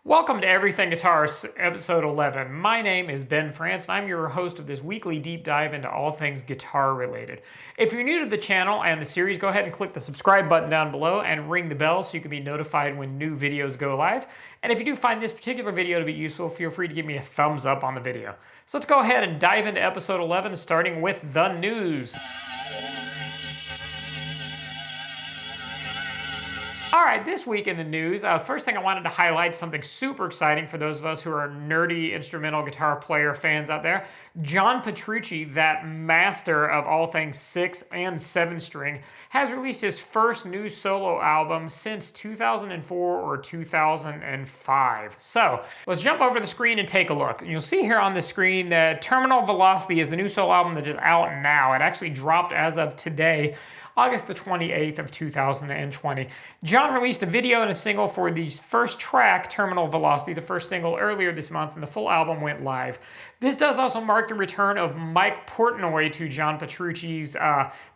Welcome to Everything Guitar, episode 11. My name is Ben France, and I'm your host of this weekly deep dive into all things guitar related. If you're new to the channel and the series, go ahead and click the subscribe button down below and ring the bell so you can be notified when new videos go live. And if you do find this particular video to be useful, feel free to give me a thumbs up on the video. So let's go ahead and dive into episode 11, starting with the news. All right, this week in the news, first thing I wanted to highlight something super exciting for those of us who are nerdy instrumental guitar player fans out there. John Petrucci, that master of all things 6 and 7 string, has released his first new solo album since 2004 or 2005. So let's jump over the screen and take a look. You'll see here on the screen that Terminal Velocity is the new solo album that is out now. It actually dropped as of today, August the 28th of 2020. John released a video and a single for the first track, Terminal Velocity, the first single earlier this month, and the full album went live. This does also mark the return of Mike Portnoy to John Petrucci's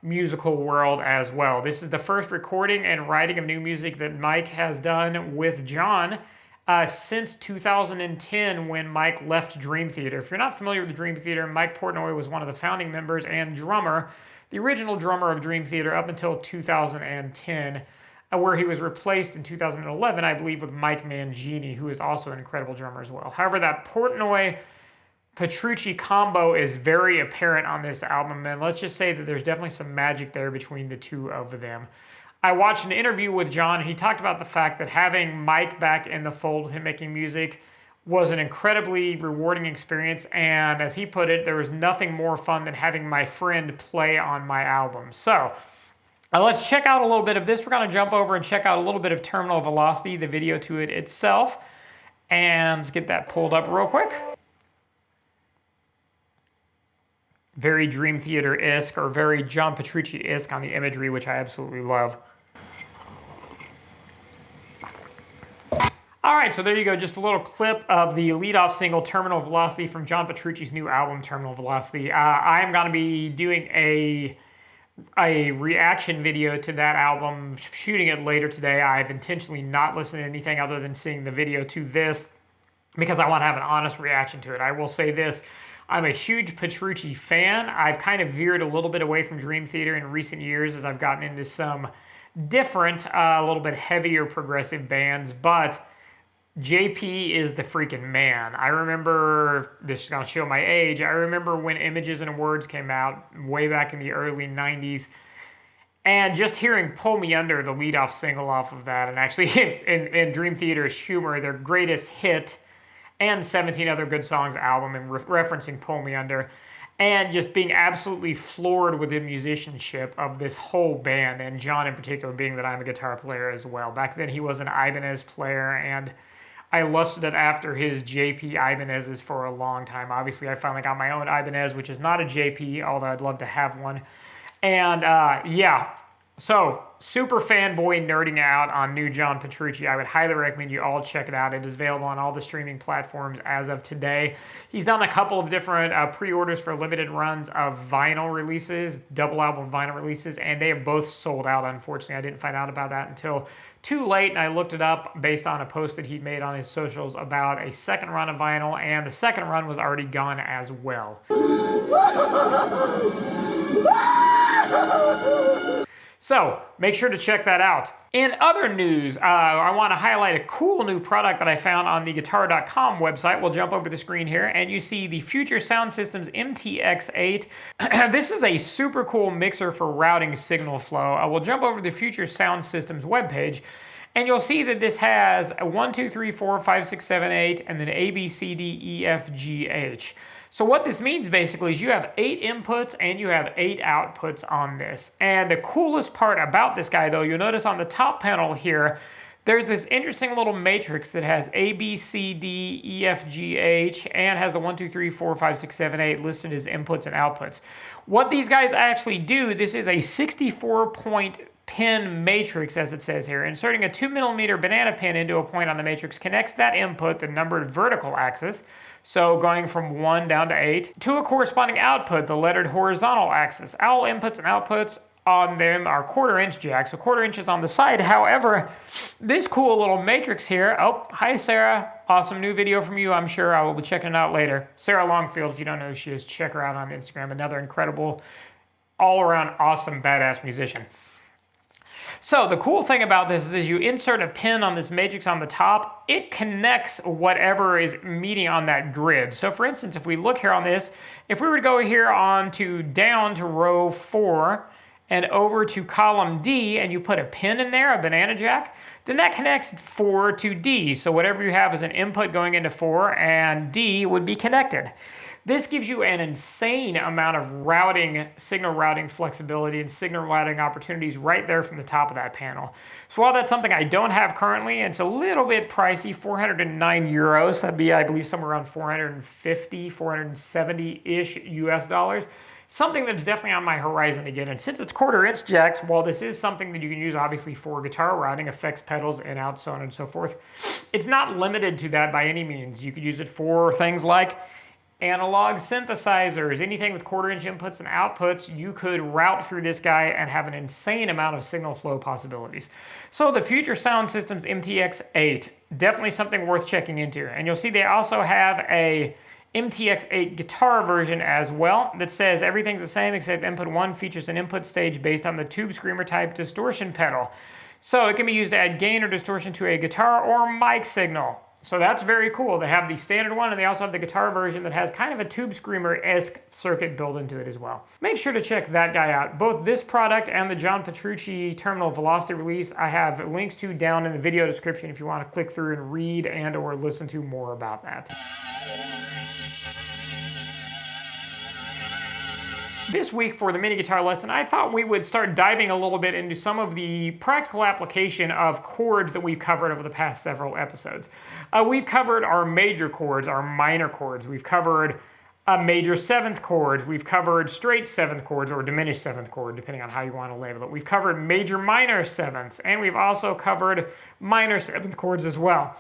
musical world as well. This is the first recording and writing of new music that Mike has done with John since 2010 when Mike left Dream Theater. If you're not familiar with Dream Theater, Mike Portnoy was one of the founding members and drummer, the original drummer of Dream Theater up until 2010, where he was replaced in 2011, I believe, with Mike Mangini, who is also an incredible drummer as well. However, that Portnoy-Petrucci combo is very apparent on this album, and let's just say that there's definitely some magic there between the two of them. I watched an interview with John, and he talked about the fact that having Mike back in the fold with him making music was an incredibly rewarding experience, and as he put it, there was nothing more fun than having my friend play on my album. So let's check out a little bit of this. We're going to jump over and check out a little bit of Terminal Velocity, the video to it itself, and let's get that pulled up real quick. Very Dream Theater-esque, or very John Petrucci-esque on the imagery, which I absolutely love. All right, so there you go, just a little clip of the lead-off single, Terminal Velocity, from John Petrucci's new album, Terminal Velocity. I am going to be doing a reaction video to that album, shooting it later today. I've intentionally not listened to anything other than seeing the video to this because I want to have an honest reaction to it. I will say this, I'm a huge Petrucci fan. I've kind of veered a little bit away from Dream Theater in recent years as I've gotten into some different, a little bit heavier progressive bands, but JP is the freaking man. I remember, this is going to show my age, I remember when Images and Words came out way back in the early 90s, and just hearing Pull Me Under, the lead-off single off of that, and actually in Dream Theater's Humor, their greatest hit, and 17 Other Good Songs album, and referencing Pull Me Under, and just being absolutely floored with the musicianship of this whole band, and John in particular, being that I'm a guitar player as well. Back then he was an Ibanez player, and I lusted after his JP Ibanez's for a long time. Obviously, I finally got my own Ibanez, which is not a JP, although I'd love to have one. And yeah, so super fanboy nerding out on new John Petrucci. I would highly recommend you all check it out. It is available on all the streaming platforms as of today. He's done a couple of different pre-orders for limited runs of vinyl releases, double album vinyl releases, and they have both sold out, unfortunately. I didn't find out about that until too late, and I looked it up based on a post that he made on his socials about a second run of vinyl, and the second run was already gone as well. So make sure to check that out. In other news, I want to highlight a cool new product that I found on the guitar.com website. We'll jump over the screen here, and you see the Future Sound Systems MTX8. This is a super cool mixer for routing signal flow. We'll jump over to the Future Sound Systems webpage, and you'll see that this has a 1, 2, 3, 4, 5, 6, 7, 8, and then A, B, C, D, E, F, G, H. So what this means basically is you have 8 inputs and you have 8 outputs on this. And the coolest part about this guy, though, you'll notice on the top panel here, there's this interesting little matrix that has A, B, C, D, E, F, G, H, and has the 1, 2, 3, 4, 5, 6, 7, 8 listed as inputs and outputs. What these guys actually do, this is a 64-point pin matrix, as it says here. Inserting a 2mm banana pin into a point on the matrix connects that input, the numbered vertical axis, so going from 1 down to 8, to a corresponding output, the lettered horizontal axis. All inputs and outputs on them are 1/4" jacks, so 1/4" on the side. However, this cool little matrix here, oh, hi Sarah, awesome new video from you, I'm sure I will be checking it out later. Sarah Longfield, if you don't know who she is, check her out on Instagram, another incredible, all-around awesome, badass musician. So the cool thing about this is you insert a pin on this matrix on the top, it connects whatever is meeting on that grid. So for instance, if we look here on this, if we were to go here on to down to row 4 and over to column D and you put a pin in there, a banana jack, then that connects 4 to D. So whatever you have as an input going into 4 and D would be connected. This gives you an insane amount of routing, signal routing flexibility and signal routing opportunities right there from the top of that panel. So while that's something I don't have currently, it's a little bit pricey, 409 euros. That'd be, I believe, somewhere around 450, 470-ish US dollars. Something that's definitely on my horizon to get. And since it's 1/4" jacks, while this is something that you can use obviously for guitar routing, effects pedals, in, out, so on and so forth, it's not limited to that by any means. You could use it for things like analog synthesizers, anything with 1/4" inputs and outputs, you could route through this guy and have an insane amount of signal flow possibilities. So the Future Sound Systems MTX-8, definitely something worth checking into. And you'll see they also have a MTX-8 guitar version as well that says everything's the same except input 1 features an input stage based on the tube screamer type distortion pedal. So it can be used to add gain or distortion to a guitar or mic signal. So that's very cool. They have the standard one and they also have the guitar version that has kind of a tube screamer-esque circuit built into it as well. Make sure to check that guy out. Both this product and the John Petrucci terminal velocity release I have links to down in the video description if you want to click through and read and or listen to more about that. This week for the mini guitar lesson, I thought we would start diving a little bit into some of the practical application of chords that we've covered over the past several episodes. We've covered our major chords, our minor chords. We've covered major 7th chords. We've covered straight 7th chords or diminished 7th chord, depending on how you want to label it. We've covered major minor 7ths, and we've also covered minor 7th chords as well.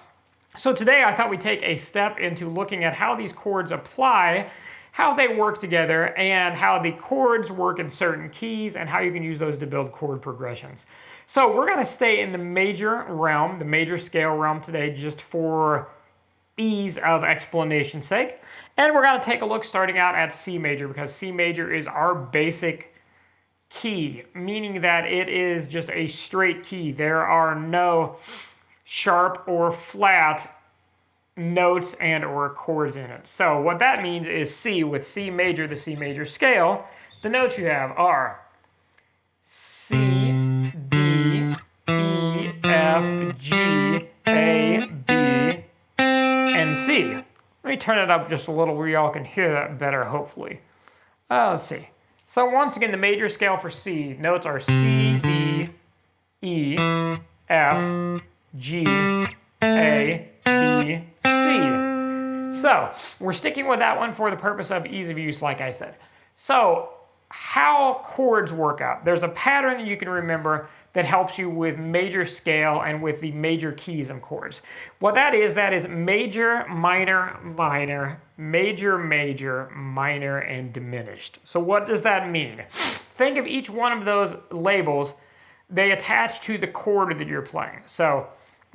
So today I thought we'd take a step into looking at how these chords apply, how they work together, and how the chords work in certain keys, and how you can use those to build chord progressions. So we're going to stay in the major realm, the major scale realm today, just for ease of explanation's sake. And we're going to take a look starting out at C major, because C major is our basic key, meaning that it is just a straight key. There are no sharp or flat notes and or chords in it. So what that means is C, with C major, the C major scale, the notes you have are C, D, E, F, G, A, B, and C. Let me turn it up just a little where y'all can hear that better, hopefully. Let's see. So once again, the major scale for C, notes are C, D, E, F, G, A, B, C. So we're sticking with that one for the purpose of ease of use, like I said. So how chords work out. There's a pattern that you can remember that helps you with major scale and with the major keys of chords. What that is major, minor, minor, major, major, minor, and diminished. So what does that mean? Think of each one of those labels, they attach to the chord that you're playing. So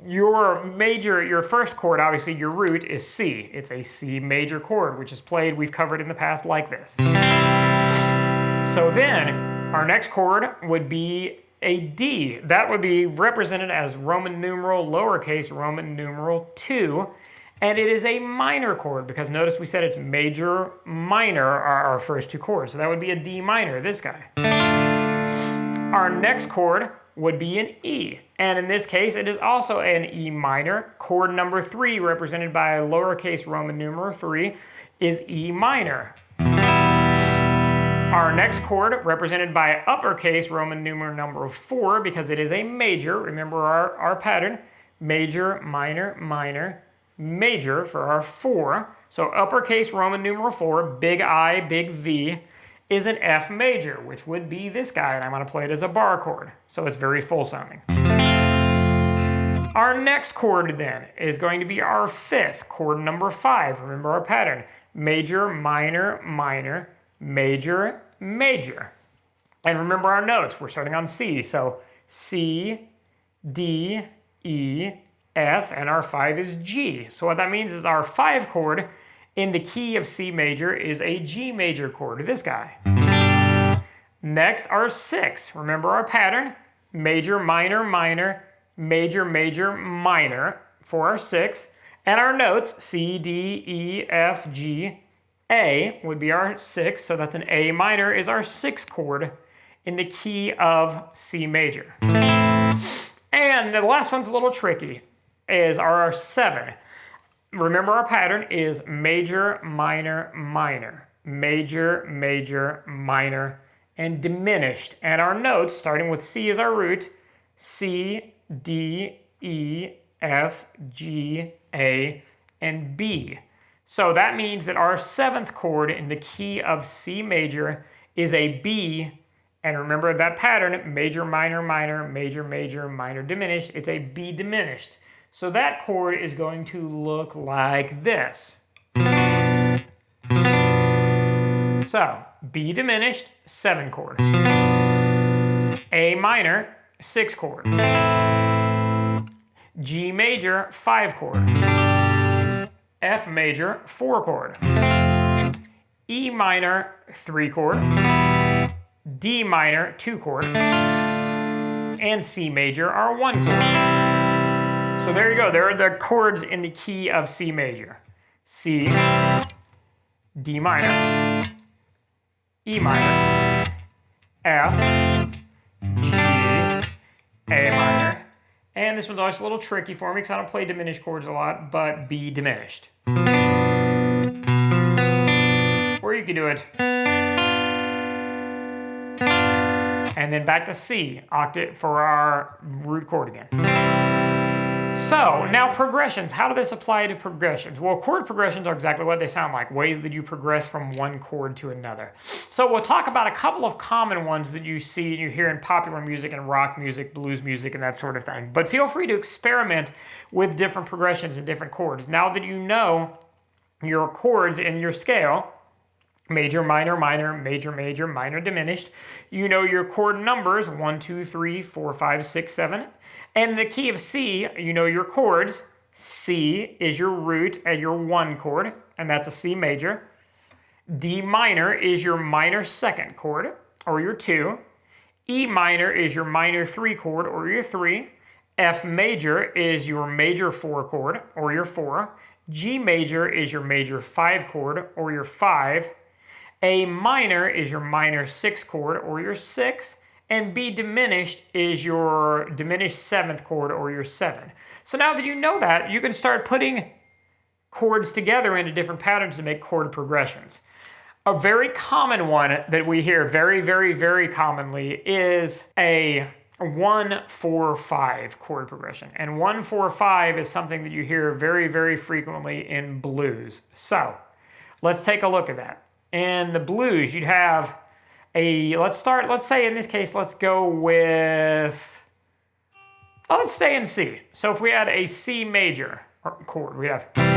your major, your first chord, obviously your root is C. It's a C major chord, which is played, we've covered in the past, like this. So then our next chord would be a D. That would be represented as Roman numeral, lowercase Roman numeral 2. And it is a minor chord, because notice we said it's major, minor are our first two chords. So that would be a D minor, this guy. Our next chord would be an E. And in this case, it is also an E minor. Chord number 3, represented by a lowercase Roman numeral 3, is E minor. Our next chord, represented by uppercase Roman numeral number 4, because it is a major, remember our pattern, major, minor, minor, major for our 4. So uppercase Roman numeral 4, big I, big V, is an F major, which would be this guy, and I'm going to play it as a bar chord, so it's very full sounding. Our next chord then is going to be our 5th, chord number 5. Remember our pattern, major, minor, minor, major, major. And remember our notes, we're starting on C. So C, D, E, F, and our 5 is G. So what that means is our 5 chord in the key of C major is a G major chord, this guy. Next, our 6. Remember our pattern, major, minor, minor, major, major, minor for our 6th. And our notes, C, D, E, F, G, A would be our 6. So that's an A minor is our 6th chord in the key of C major. And the last one's a little tricky, is our 7. Remember our pattern is major, minor, minor, major, major, minor, and diminished. And our notes, starting with C as our root, C, D, E, F, G, A, and B. So that means that our 7th chord in the key of C major is a B. And remember that pattern, major, minor, minor, major, major, minor, diminished. It's a B diminished. So that chord is going to look like this. So, B diminished, 7 chord. A minor, 6 chord. G major, 5 chord. F major, 4 chord. E minor, 3 chord. D minor, 2 chord. And C major are 1 chord. So there you go, there are the chords in the key of C major. C, D minor, E minor, F, G, A minor. And this one's always a little tricky for me because I don't play diminished chords a lot, but B diminished. Or you can do it. And then back to C, octave for our root chord again. So, now progressions. How do this apply to progressions? Well, chord progressions are exactly what they sound like, ways that you progress from one chord to another. So we'll talk about a couple of common ones that you see and you hear in popular music and rock music, blues music, and that sort of thing. But feel free to experiment with different progressions and different chords. Now that you know your chords in your scale, major, minor, minor, major, major, minor, diminished, you know your chord numbers, 1, 2, 3, 4, 5, 6, 7. And in the key of C, you know your chords. C is your root and your 1 chord, and that's a C major. D minor is your minor 2nd chord, or your 2. E minor is your minor 3 chord, or your 3. F major is your major 4 chord, or your 4. G major is your major 5 chord, or your 5. A minor is your minor 6 chord, or your 6. And B diminished is your diminished 7th chord, or your 7. So now that you know that, you can start putting chords together into different patterns to make chord progressions. A very common one that we hear very, very, very commonly is a 1-4-5 chord progression. And 1-4-5 is something that you hear very, very frequently in blues. So let's take a look at that. In the blues, you'd have let's say in this case, let's go with, let's stay in C. So if we had a C major chord, we have, then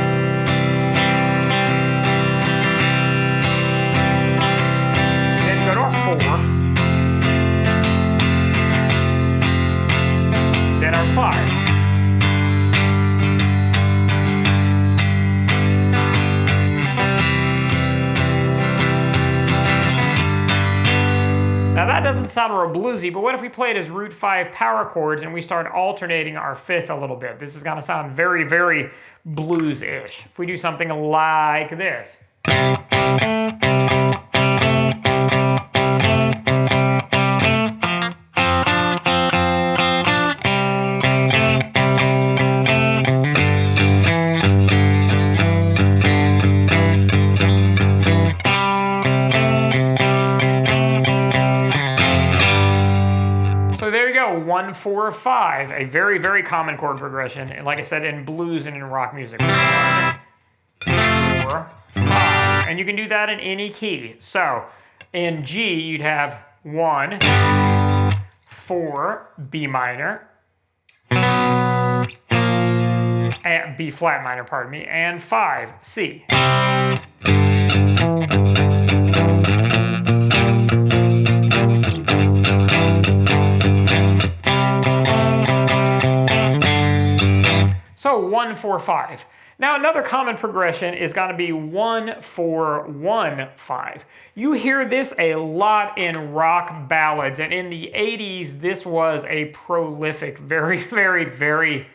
go to our 4, then our 5. Now that doesn't sound real bluesy, but what if we play it as root 5 power chords and we start alternating our 5th a little bit? This is gonna sound very, very blues-ish. If we do something like this. So there you go, 1-4-5, a very, very common chord progression, and like I said, in blues and in rock music. 1, 4, 5, and you can do that in any key. So in G, you'd have 1, 4, B minor, and B flat minor, pardon me, and 5, C. 1, 4, 5. Now another common progression is going to be 1, 4, 1, 5. You hear this a lot in rock ballads, and in the 80s this was a prolific, very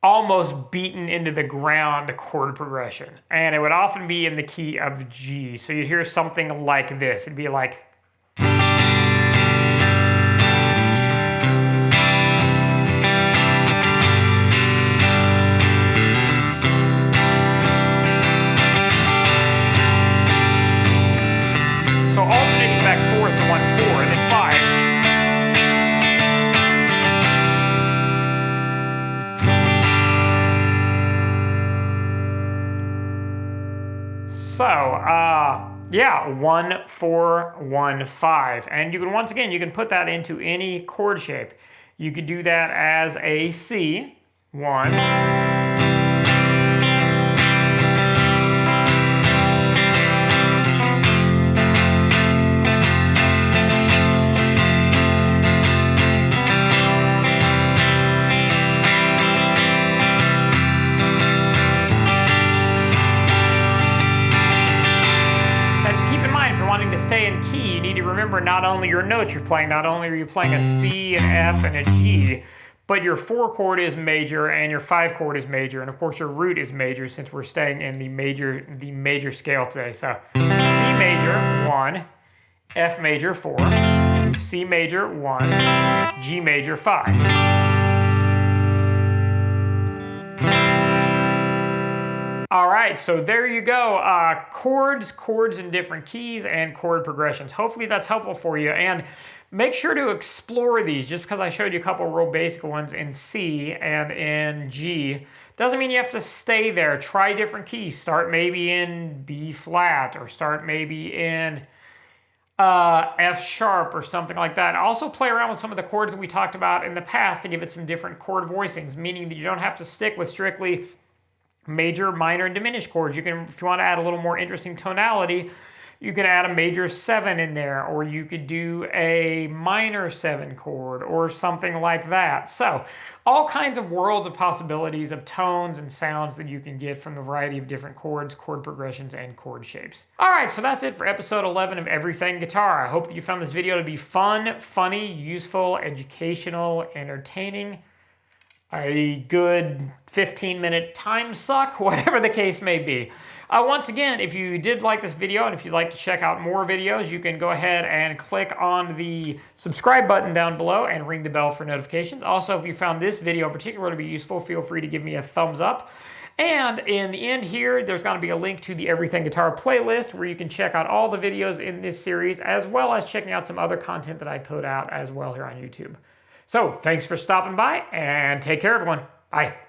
almost beaten into the ground chord progression. And it would often be in the key of G. So you'd hear something like this. It'd be like, so alternating back forth to 1, 4, and then 5. So, yeah, 1, 4, 1, 5. And you can, once again, you can put that into any chord shape. You could do that as a C, 1. Wanting to stay in key, you need to remember not only your notes you're playing, not only are you playing a C, an F, and a G, but your 4 chord is major and your 5 chord is major, and of course your root is major since we're staying in the major scale today. So C major 1, F major 4, C major 1, G major 5. All right, so there you go. Chords in different keys, and chord progressions. Hopefully that's helpful for you. And make sure to explore these. Just because I showed you a couple of real basic ones in C and in G, doesn't mean you have to stay there. Try different keys. Start maybe in B flat, or start maybe in F sharp or something like that. Also play around with some of the chords that we talked about in the past to give it some different chord voicings, meaning that you don't have to stick with strictly major, minor, and diminished chords. You can, if you want to add a little more interesting tonality, you could add a major 7 in there, or you could do a minor 7 chord, or something like that. So, all kinds of worlds of possibilities of tones and sounds that you can get from the variety of different chords, chord progressions, and chord shapes. Alright, so that's it for episode 11 of Everything Guitar. I hope that you found this video to be fun, funny, useful, educational, entertaining, a good 15-minute time suck, whatever the case may be. Once again, if you did like this video and if you'd like to check out more videos, you can go ahead and click on the subscribe button down below and ring the bell for notifications. Also, if you found this video in particular to be useful, feel free to give me a thumbs up. And in the end here, there's going to be a link to the Everything Guitar playlist where you can check out all the videos in this series, as well as checking out some other content that I put out as well here on YouTube. So, thanks for stopping by, and take care, everyone. Bye.